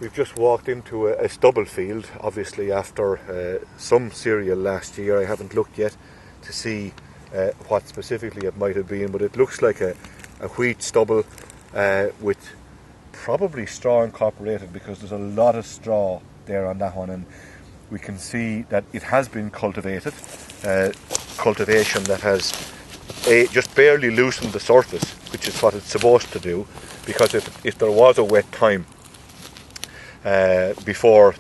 We've just walked into a stubble field, obviously after some cereal last year. I haven't looked yet to see what specifically it might have been, but it looks like a wheat stubble with probably straw incorporated, because there's a lot of straw there on that one, and we can see that it has been cultivated. Cultivation that has just barely loosened the surface, which is what it's supposed to do, because if there was a wet time before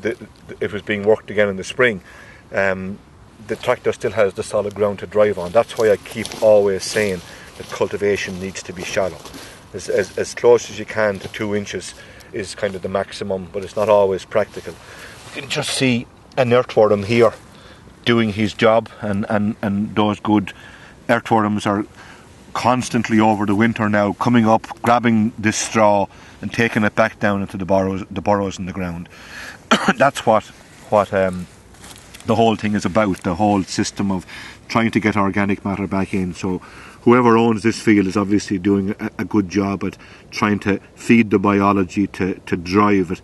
it was being worked again in the spring, the tractor still has the solid ground to drive on. That's why I keep always saying that cultivation needs to be shallow. As close as you can to 2 inches is kind of the maximum, but it's not always practical. You can just see an earthworm here doing his job, and those good earthworms are constantly over the winter now coming up, grabbing this straw and taking it back down into the burrows in the ground. That's what the whole thing is about, the whole system of trying to get organic matter back in. So whoever owns this field is obviously doing a good job at trying to feed the biology to drive it.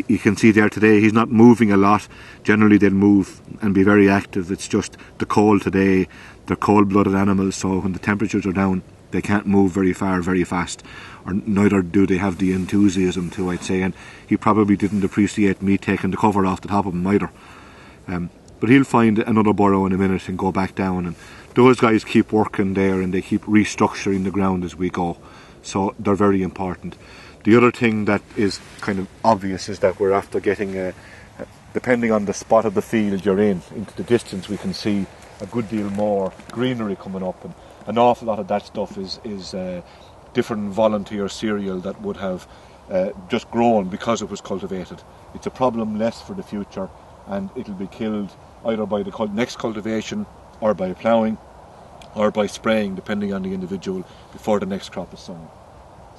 You can see there today he's not moving a lot. Generally they'll move and be very active. It's just the cold today. They're cold-blooded animals, so when the temperatures are down they can't move very far very fast, or neither do they have the enthusiasm to, I'd say, and he probably didn't appreciate me taking the cover off the top of him either. But he'll find another burrow in a minute and go back down, and those guys keep working there and they keep restructuring the ground as we go, so they're very important. The other thing that is kind of obvious is that we're after getting, depending on the spot of the field you're in, into the distance we can see a good deal more greenery coming up, and an awful lot of that stuff is different volunteer cereal that would have just grown because it was cultivated. It's a problem less for the future, and it'll be killed either by the next cultivation or by ploughing or by spraying, depending on the individual, before the next crop is sown.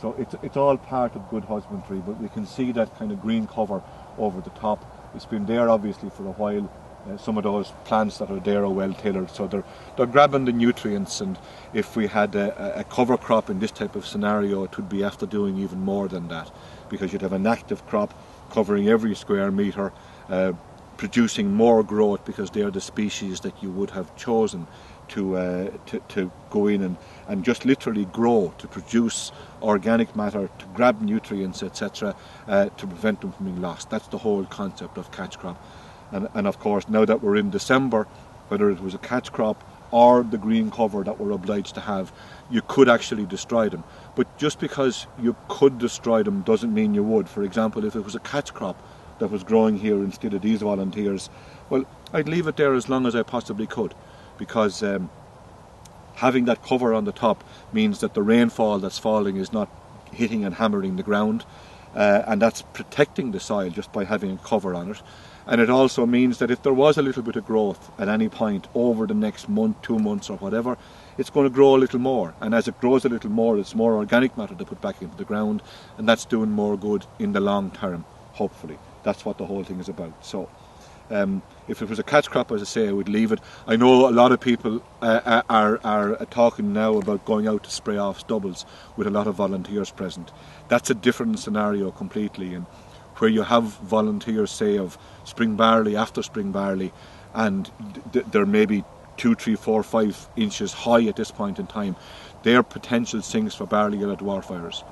So it's all part of good husbandry, but we can see that kind of green cover over the top. It's been there obviously for a while. Some of those plants that are there are well tailored, so they're grabbing the nutrients, and if we had a cover crop in this type of scenario, it would be after doing even more than that, because you'd have an active crop covering every square metre, producing more growth, because they're the species that you would have chosen to go in and just literally grow, to produce organic matter, to grab nutrients, etc., to prevent them from being lost. That's the whole concept of catch crop. And of course, now that we're in December, whether it was a catch crop or the green cover that we're obliged to have, you could actually destroy them. But just because you could destroy them doesn't mean you would. For example, if it was a catch crop that was growing here instead of these volunteers, well, I'd leave it there as long as I possibly could, because having that cover on the top means that the rainfall that's falling is not hitting and hammering the ground, and that's protecting the soil just by having a cover on it. And it also means that if there was a little bit of growth at any point over the next month, 2 months or whatever, it's going to grow a little more, and as it grows a little more, it's more organic matter to put back into the ground, and that's doing more good in the long term, hopefully. That's what the whole thing is about. So if it was a catch crop, as I say, I would leave it. I know a lot of people are talking now about going out to spray off stubbles with a lot of volunteers present. That's a different scenario completely, and where you have volunteers, say, of spring barley after spring barley, and they're maybe 2, 3, 4, 5 inches high at this point in time, they're potential sinks for barley yellow dwarf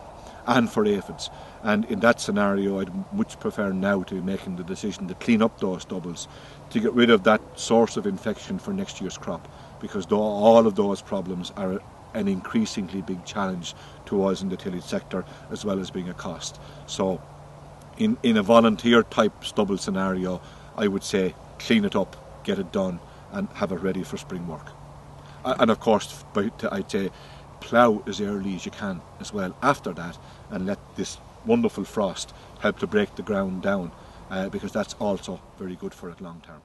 and for aphids. And in that scenario, I'd much prefer now to be making the decision to clean up those stubbles, to get rid of that source of infection for next year's crop, because all of those problems are an increasingly big challenge to us in the tillage sector, as well as being a cost. So in a volunteer type stubble scenario, I would say clean it up, get it done, and have it ready for spring work. And of course, I'd say plough as early as you can as well after that, and let this wonderful frost help to break the ground down, because that's also very good for it long term.